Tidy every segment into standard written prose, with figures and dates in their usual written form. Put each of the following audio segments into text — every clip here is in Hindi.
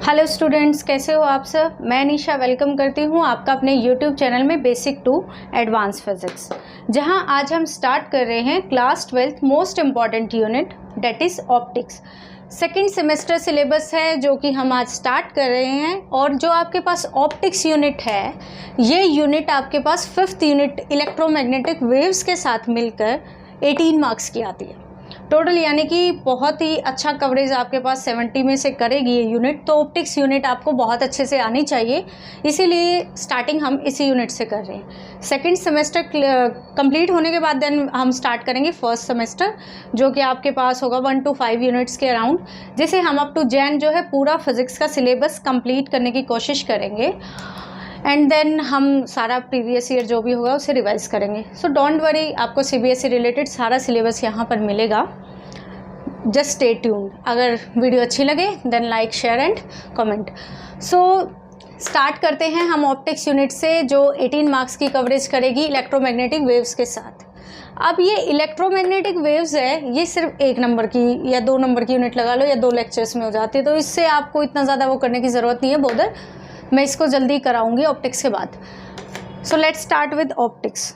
हेलो स्टूडेंट्स, कैसे हो आप सब। मैं निशा वेलकम करती हूँ आपका अपने यूट्यूब चैनल में बेसिक टू एडवांस फिजिक्स, जहाँ आज हम स्टार्ट कर रहे हैं class 12th most important unit that is optics. Second semester syllabus है जो कि हम आज स्टार्ट कर रहे हैं। और जो आपके पास ऑप्टिक्स यूनिट है, ये यूनिट आपके पास 5th यूनिट इलेक्ट्रोमैग्नेटिक वेव्स के साथ मिलकर 18 मार्क्स की आती है टोटल, यानी कि बहुत ही अच्छा कवरेज आपके पास 70 में से करेगी ये यूनिट। तो ऑप्टिक्स यूनिट आपको बहुत अच्छे से आनी चाहिए, इसीलिए स्टार्टिंग हम इसी यूनिट से कर रहे हैं। सेकंड सेमेस्टर कंप्लीट होने के बाद देन हम स्टार्ट करेंगे फर्स्ट सेमेस्टर, जो कि आपके पास होगा 1 to 5 यूनिट्स के अराउंड, जिसे हम अप टू जैन जो है पूरा फिजिक्स का सिलेबस कंप्लीट करने की कोशिश करेंगे। एंड देन हम सारा प्रीवियस ईयर जो भी होगा उसे रिवाइज करेंगे। सो डोंट वरी, आपको सीबीएसई रिलेटेड सारा सिलेबस यहाँ पर मिलेगा। Just stay tuned. अगर वीडियो अच्छी लगे then like, share and comment. So start करते हैं हम ऑप्टिक्स यूनिट से, जो 18 मार्क्स की कवरेज करेगी इलेक्ट्रोमैग्नेटिक वेव्स के साथ। अब ये इलेक्ट्रोमैग्नेटिक वेव्स है, ये सिर्फ 1 नंबर की या 2 नंबर की यूनिट लगा लो या 2 लेक्चर्स में हो जाती है, तो इससे आपको इतना ज़्यादा वो करने की ज़रूरत नहीं है बोधर। मैं इसको जल्दी कराऊंगी ऑप्टिक्स के बाद। सो लेट्स स्टार्ट विद ऑप्टिक्स।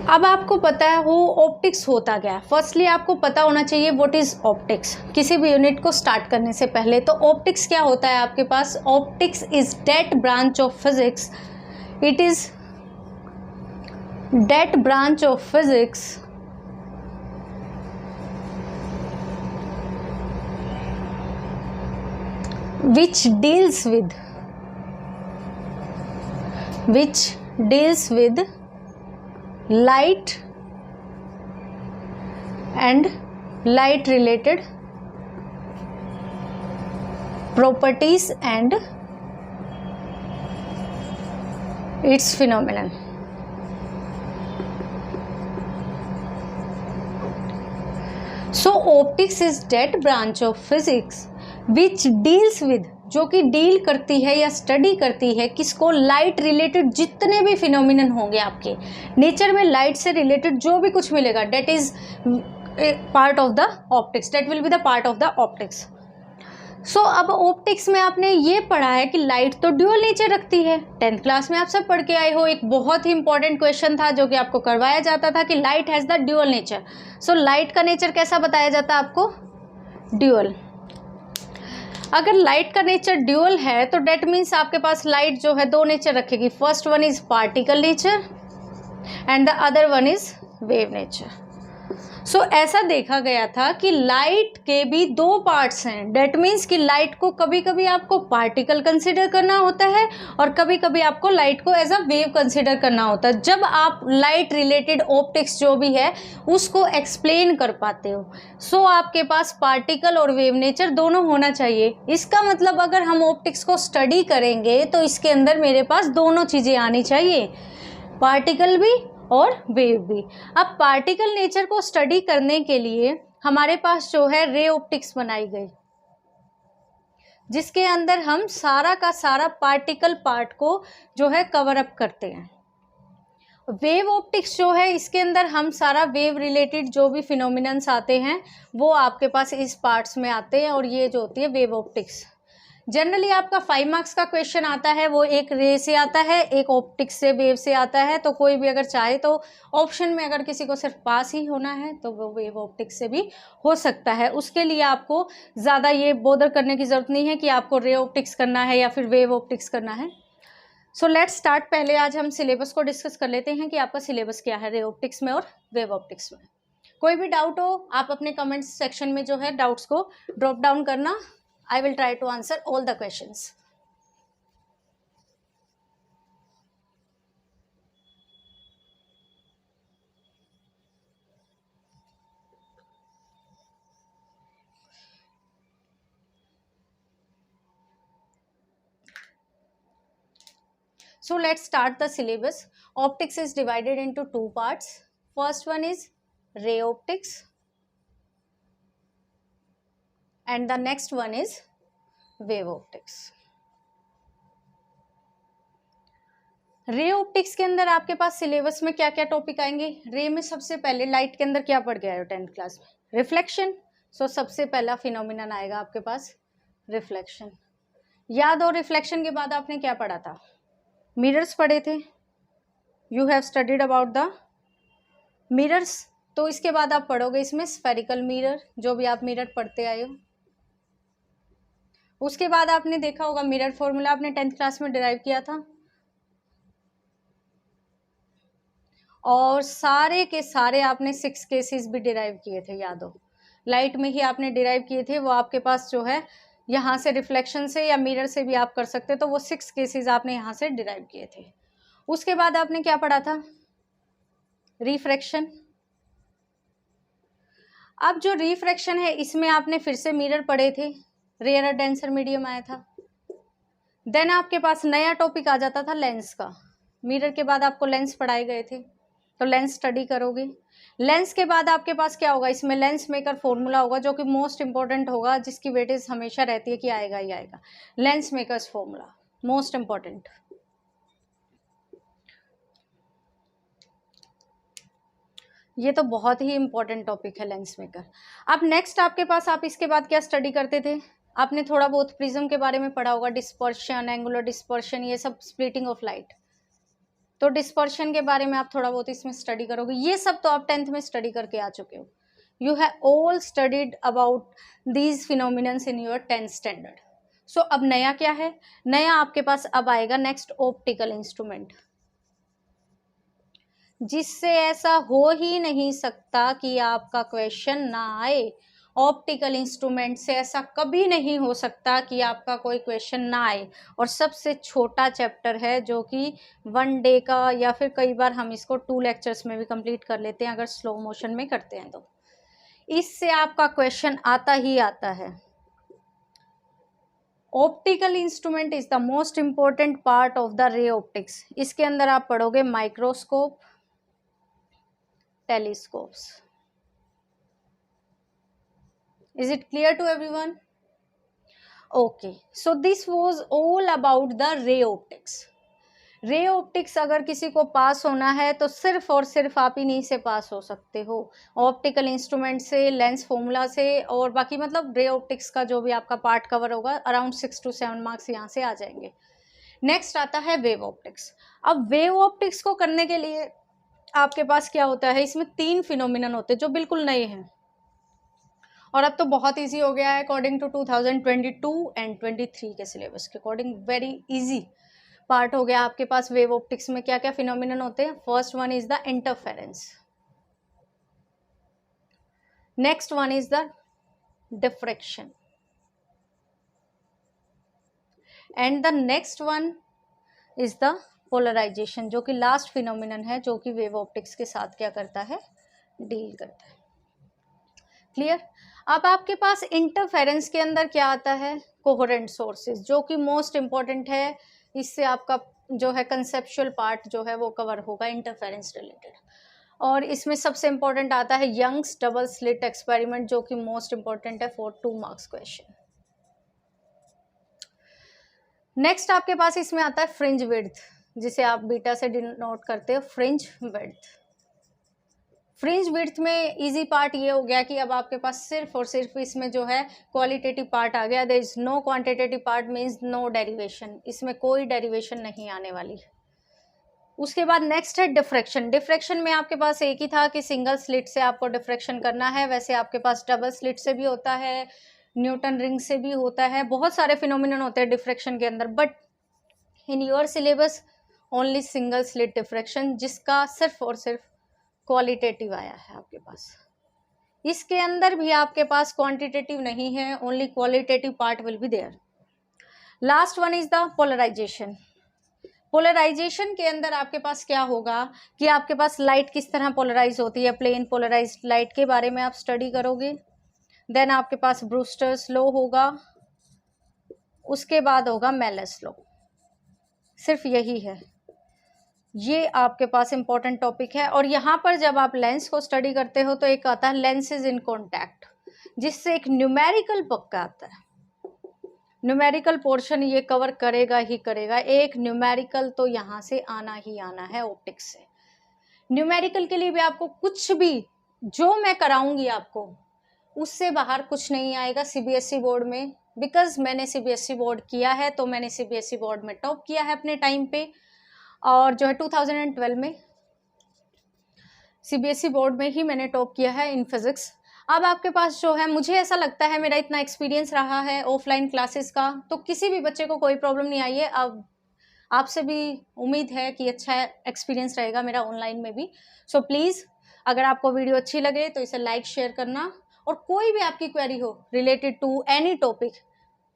अब आपको पता है वो ऑप्टिक्स होता क्या है। फर्स्टली आपको पता होना चाहिए व्हाट इज ऑप्टिक्स किसी भी यूनिट को स्टार्ट करने से पहले। तो ऑप्टिक्स क्या होता है आपके पास? Optics is that branch of physics, it is that branch of physics which deals with light and light related properties and its phenomenon. So optics is that branch of physics which deals with, जो कि डील करती है या स्टडी करती है किसको? लाइट रिलेटेड जितने भी फिनोमिनन होंगे आपके नेचर में, लाइट से रिलेटेड जो भी कुछ मिलेगा, that is part of the optics, that will be the part of the optics. So अब ऑप्टिक्स में आपने ये पढ़ा है कि लाइट तो ड्यूअल नेचर रखती है। 10th क्लास में आप सब पढ़ के आए हो, एक बहुत ही इंपॉर्टेंट क्वेश्चन था जो कि आपको करवाया जाता था कि light has the dual nature. So light का नेचर कैसा बताया जाता है आपको? ड्यूअल। अगर लाइट का नेचर ड्यूअल है तो डेट मीन्स आपके पास लाइट जो है 2 नेचर रखेगी। First one is particle nature and the other one is wave nature. So ऐसा देखा गया था कि लाइट के भी 2 पार्ट्स हैं। डेट मीन्स कि लाइट को कभी कभी आपको पार्टिकल कंसिडर करना होता है और कभी कभी आपको लाइट को एज अ वेव कंसिडर करना होता है, जब आप लाइट रिलेटेड ऑप्टिक्स जो भी है उसको एक्सप्लेन कर पाते हो। सो आपके पास पार्टिकल और वेव नेचर दोनों होना चाहिए। इसका मतलब अगर हम ऑप्टिक्स को स्टडी करेंगे तो इसके अंदर मेरे पास दोनों चीज़ें आनी चाहिए, पार्टिकल भी और वेव भी। अब पार्टिकल नेचर को स्टडी करने के लिए हमारे पास जो है रे ऑप्टिक्स बनाई गई, जिसके अंदर हम सारा का सारा पार्टिकल पार्ट को जो है कवर अप करते हैं। वेव ऑप्टिक्स जो है इसके अंदर हम सारा वेव रिलेटेड जो भी फिनोमिनन्स आते हैं वो आपके पास इस पार्ट्स में आते हैं, और ये जो होती है वेव ऑप्टिक्स। जनरली आपका 5 मार्क्स का क्वेश्चन आता है, वो एक रे से आता है, एक ऑप्टिक्स से, वेव से आता है। तो कोई भी अगर चाहे तो ऑप्शन में अगर किसी को सिर्फ पास ही होना है तो वो वेव ऑप्टिक्स से भी हो सकता है। उसके लिए आपको ज़्यादा ये बोदर करने की ज़रूरत नहीं है कि आपको रे ऑप्टिक्स करना है या फिर वेव ऑप्टिक्स करना है। सो लेट्स स्टार्ट। पहले आज हम सिलेबस को डिस्कस कर लेते हैं कि आपका सिलेबस क्या है रे ऑप्टिक्स में और वेव ऑप्टिक्स में। कोई भी डाउट हो आप अपने कमेंट्स सेक्शन में जो है डाउट्स को ड्रॉप डाउन करना। I will try to answer all the questions. So let's start the syllabus. Optics is divided into 2 parts. First one is ray optics and the next one is wave optics. रे ऑप्टिक्स के अंदर आपके पास सिलेबस में क्या क्या टॉपिक आएंगे? रे में सबसे पहले लाइट के अंदर क्या पढ़ के आए हो 10th क्लास में? रिफ्लेक्शन, सो सबसे पहला फिनोमिनन आएगा आपके पास रिफ्लेक्शन। याद हो रिफ्लेक्शन के बाद आपने क्या पढ़ा था? मिरर्स पढ़े थे, you have studied about the mirrors. तो इसके बाद आप पढ़ोगे इसमें स्फेरिकल मिरर, जो भी आप मिरर पढ़ते आए हो। उसके बाद आपने देखा होगा मिरर फॉर्मूला, आपने 10th क्लास में डिराइव किया था, और सारे के सारे आपने 6 केसेस भी डिराइव किए थे, याद हो। लाइट में ही आपने डिराइव किए थे, वो आपके पास जो है यहाँ से रिफ्लेक्शन से या मिरर से भी आप कर सकते, तो वो 6 केसेस आपने यहाँ से डिराइव किए थे। उसके बाद आपने क्या पढ़ा था? रिफ्रैक्शन। अब जो रिफ्रैक्शन है इसमें आपने फिर से मिरर पढ़े थे, रेयर डेंसर मीडियम आया था। देन आपके पास नया टॉपिक आ जाता था लेंस का। मिरर के बाद आपको लेंस पढ़ाए गए थे, तो लेंस स्टडी करोगे। लेंस के बाद आपके पास क्या होगा? इसमें लेंस मेकर फॉर्मूला होगा, जो कि मोस्ट इंपॉर्टेंट होगा, जिसकी वेटेज हमेशा रहती है कि आएगा ही आएगा। Lens makers formula most important. ये तो बहुत ही इंपॉर्टेंट टॉपिक है लेंस मेकर। अब नेक्स्ट आपके पास, आप इसके बाद क्या स्टडी करते थे? आपने थोड़ा बहुत प्रिज्म के बारे में पढ़ा होगा, डिस्पर्शन, एंगुलर डिस्पर्शन, ये सब, स्प्लिटिंग ऑफ लाइट। तो डिस्पर्शन के बारे में आप थोड़ा बहुत इसमें स्टडी करोगे। ये सब तो आप 10th में स्टडी करके आ चुके हो। You have all studied about these phenomenons in your 10th standard. So अब नया क्या है? नया आपके पास अब आएगा नेक्स्ट ऑप्टिकल इंस्ट्रूमेंट, जिससे ऐसा हो ही नहीं सकता कि आपका क्वेश्चन ना आए। ऑप्टिकल इंस्ट्रूमेंट से ऐसा कभी नहीं हो सकता कि आपका कोई क्वेश्चन ना आए। और सबसे छोटा चैप्टर है, जो कि 1 डे का, या फिर कई बार हम इसको 2 लेक्चर्स में भी कंप्लीट कर लेते हैं अगर स्लो मोशन में करते हैं तो। इससे आपका क्वेश्चन आता ही आता है। Optical instrument is the most important part of the ray optics. इसके अंदर आप पढ़ोगे microscope, telescopes. Is it clear to everyone? Okay, so this was all about the ray optics. Ray optics अगर किसी को पास होना है तो सिर्फ और सिर्फ आप इन्हीं से पास हो सकते हो, ऑप्टिकल इंस्ट्रूमेंट से, लेंस फॉर्मूला से, और बाकी मतलब रे ऑप्टिक्स का जो भी आपका पार्ट कवर होगा, अराउंड 6 to 7 मार्क्स यहाँ से आ जाएंगे। नेक्स्ट आता है वेव ऑप्टिक्स। अब वेव ऑप्टिक्स को करने के लिए आपके पास क्या होता है? इसमें 3 फिनोमिनन होते हैं जो बिल्कुल नए हैं, और अब तो बहुत इजी हो गया है अकॉर्डिंग टू 2022 एंड 23 के सिलेबस के अकॉर्डिंग। वेरी इजी पार्ट हो गया आपके पास। वेव ऑप्टिक्स में क्या क्या फिनोमिनन होते हैं? First one is the interference, next one is the diffraction, and the next one is the polarisation, जो कि लास्ट फिनोमिनन है, जो कि वेव ऑप्टिक्स के साथ क्या करता है? डील करता है। क्लियर? अब आपके पास इंटरफेरेंस के अंदर क्या आता है? कोहेरेंट सोर्सेज, जो कि मोस्ट इंपॉर्टेंट है। इससे आपका जो है कंसेप्चुअल पार्ट जो है वो कवर होगा इंटरफेरेंस रिलेटेड। और इसमें सबसे इंपॉर्टेंट आता है यंग्स डबल स्लिट एक्सपेरिमेंट, जो कि मोस्ट इंपॉर्टेंट है फॉर 2 मार्क्स क्वेश्चन। नेक्स्ट आपके पास इसमें आता है फ्रिंज विड्थ, जिसे आप बीटा से डिनोट करते हो, फ्रिंज विड्थ। फ्रिंज विड्थ में इजी पार्ट ये हो गया कि अब आपके पास सिर्फ और सिर्फ इसमें जो है क्वालिटेटिव पार्ट आ गया। There is no quantitative part, means no derivation, इसमें कोई डेरिवेशन नहीं आने वाली। उसके बाद नेक्स्ट है डिफ्रैक्शन। डिफ्रैक्शन में आपके पास एक ही था कि सिंगल स्लिट से आपको डिफ्रैक्शन करना है, वैसे आपके पास डबल स्लिट से भी होता है, न्यूटन रिंग से भी होता है, बहुत सारे फिनोमिनन होते हैं डिफ्रैक्शन के अंदर। But in your syllabus only single slit diffraction, जिसका सिर्फ और सिर्फ क्वालिटेटिव आया है आपके पास। इसके अंदर भी आपके पास क्वांटिटेटिव नहीं है, only qualitative part will be there. Last one is the polarisation. Polarisation के अंदर आपके पास क्या होगा कि आपके पास लाइट किस तरह पोलराइज होती है, प्लेन पोलराइज्ड लाइट के बारे में आप स्टडी करोगे। देन आपके पास ब्रूस्टर्स लॉ होगा, उसके बाद होगा मेलस लॉ। सिर्फ यही है, ये आपके पास इंपॉर्टेंट टॉपिक है। और यहाँ पर जब आप लेंस को स्टडी करते हो तो एक आता है लेंसेज इन कॉन्टैक्ट, जिससे एक न्यूमेरिकल पक्का आता है। न्यूमेरिकल पोर्शन ये कवर करेगा ही करेगा, एक न्यूमेरिकल तो यहाँ से आना ही आना है ऑप्टिक्स से। न्यूमेरिकल के लिए भी आपको कुछ भी जो मैं कराऊंगी आपको उससे बाहर कुछ नहीं आएगा सीबीएसई बोर्ड में, बिकॉज मैंने सीबीएसई बोर्ड किया है, तो मैंने सीबीएसई बोर्ड में टॉप किया है अपने टाइम पे, और जो है 2012 में सीबीएसई बोर्ड में ही मैंने टॉप किया है इन फिजिक्स। अब आपके पास जो है, मुझे ऐसा लगता है, मेरा इतना एक्सपीरियंस रहा है ऑफलाइन क्लासेस का, तो किसी भी बच्चे को कोई प्रॉब्लम नहीं आई है। अब आपसे भी उम्मीद है कि अच्छा एक्सपीरियंस रहेगा मेरा ऑनलाइन में भी। सो प्लीज़, अगर आपको वीडियो अच्छी लगे तो इसे लाइक शेयर करना, और कोई भी आपकी क्वेरी हो related to any topic,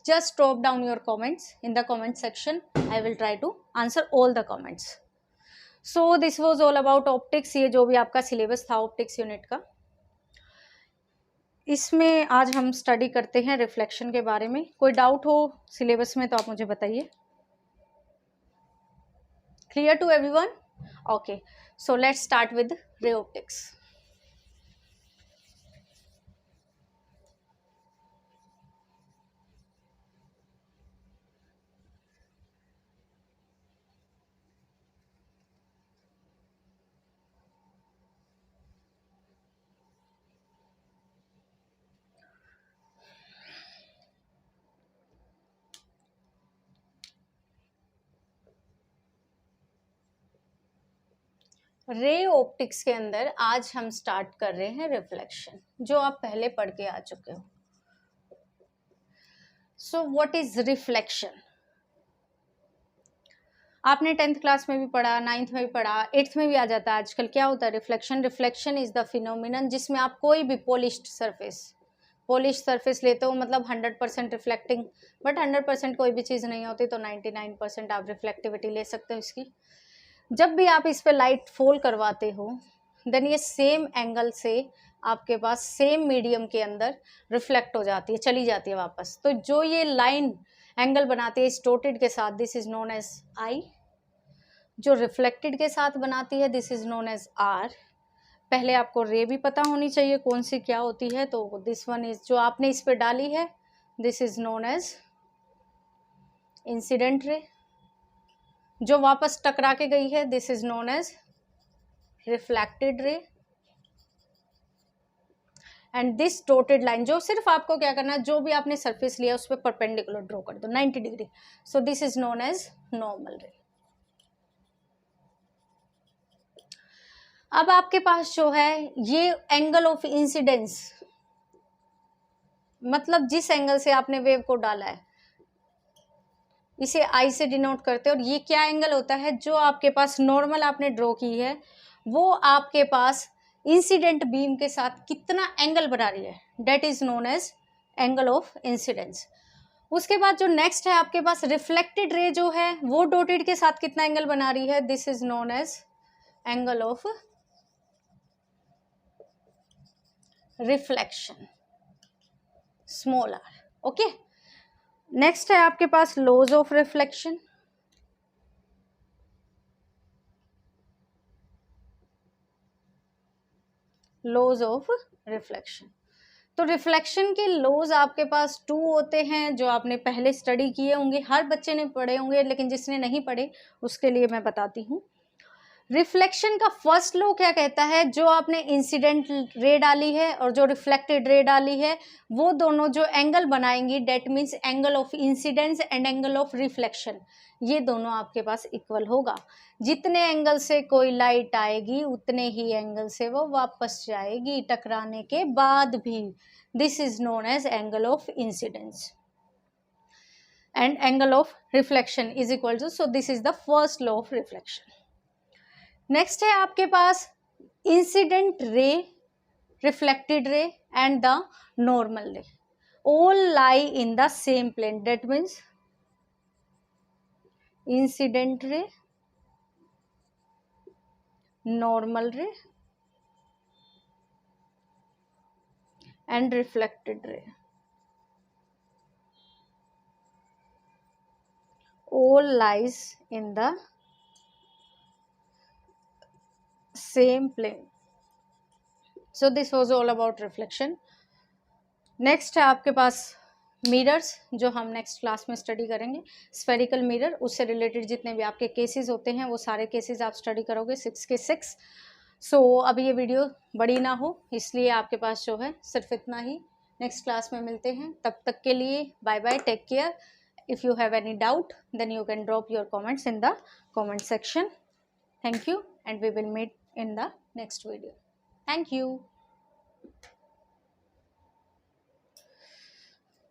just drop down your comments in the comment section. I will try to answer all the comments. So this was all about optics। ये जो भी आपका सिलेबस था ऑप्टिक्स यूनिट का, इसमें आज हम स्टडी करते हैं रिफ्लेक्शन के बारे में। कोई डाउट हो सिलेबस में तो आप मुझे बताइए। Clear to everyone? Okay, so let's start with ray optics. Ray optics के अंदर आज हम स्टार्ट कर रहे हैं रिफ्लेक्शन, जो आप पहले पढ़ के आ चुके हो। So what is reflection? आपने 10th क्लास में भी पढ़ा, 9th में भी पढ़ा, 8th में भी आ जाता है आजकल। क्या होता है reflection? Reflection is the phenomenon जिसमें आप कोई भी पॉलिश सरफेस लेते हो, मतलब 100% रिफ्लेक्टिंग, बट 100% कोई भी चीज़ नहीं होती, तो 99% आप रिफ्लेक्टिविटी ले सकते हो इसकी। जब भी आप इस पे लाइट फॉल करवाते हो, देन ये सेम एंगल से आपके पास सेम मीडियम के अंदर रिफ्लेक्ट हो जाती है, चली जाती है वापस। तो जो ये लाइन एंगल बनाती है इस डॉटेड के साथ, this is known as i. जो रिफ्लेक्टेड के साथ बनाती है, this is known as r. पहले आपको रे भी पता होनी चाहिए कौन सी क्या होती है, तो दिस वन इज, जो आपने इस पे डाली है, this is known as incident ray. जो वापस टकरा के गई है, this is known as reflected ray. And this dotted line, जो सिर्फ आपको क्या करना है, जो भी आपने सरफेस लिया उस पर परपेंडिकुलर ड्रॉ कर दो 90 degree. So this is known as normal ray. अब आपके पास जो है ये एंगल ऑफ इंसिडेंस, मतलब जिस एंगल से आपने वेव को डाला है, इसे आई से डिनोट करते हैं। और ये क्या एंगल होता है? जो आपके पास नॉर्मल आपने ड्रॉ की है, वो आपके पास इंसिडेंट बीम के साथ कितना एंगल बना रही है, that is known as angle of incidence. उसके बाद जो नेक्स्ट है आपके पास रिफ्लेक्टेड रे, जो है वो डॉटेड के साथ कितना एंगल बना रही है, this is known as angle of reflection, small R. Okay, next है आपके पास laws of reflection. Laws of reflection, तो रिफ्लेक्शन के लॉज आपके पास 2 होते हैं, जो आपने पहले स्टडी किए होंगे, हर बच्चे ने पढ़े होंगे, लेकिन जिसने नहीं पढ़े उसके लिए मैं बताती हूँ। रिफ्लेक्शन का फर्स्ट लॉ क्या कहता है? जो आपने इंसिडेंट रे डाली है और जो रिफ्लेक्टेड रे डाली है, वो दोनों जो एंगल बनाएंगी, that means angle of incidence and angle of reflection, ये दोनों आपके पास इक्वल होगा। जितने एंगल से कोई लाइट आएगी, उतने ही एंगल से वो वापस जाएगी टकराने के बाद भी। This is known as angle of incidence and angle of reflection is equal to, so this is the first law of reflection. Next है आपके पास incident ray, reflected ray and the normal ray, all lie in the same plane, that means incident ray, normal ray and reflected ray, all lies in the same plane. So this was all about reflection. Next है आपके पास मिरर्स, जो हम नेक्स्ट क्लास में स्टडी करेंगे। स्फेरिकल मिरर, उससे रिलेटेड जितने भी आपके केसेस होते हैं वो सारे केसेस आप स्टडी करोगे 6 के 6। अब ये वीडियो बड़ी ना हो, इसलिए आपके पास जो है सिर्फ इतना ही। नेक्स्ट क्लास में मिलते हैं, तब तक के लिए bye bye, take care. If you have any doubt then you can drop your comments in the comment section. Thank you and we will meet in the next video. Thank you.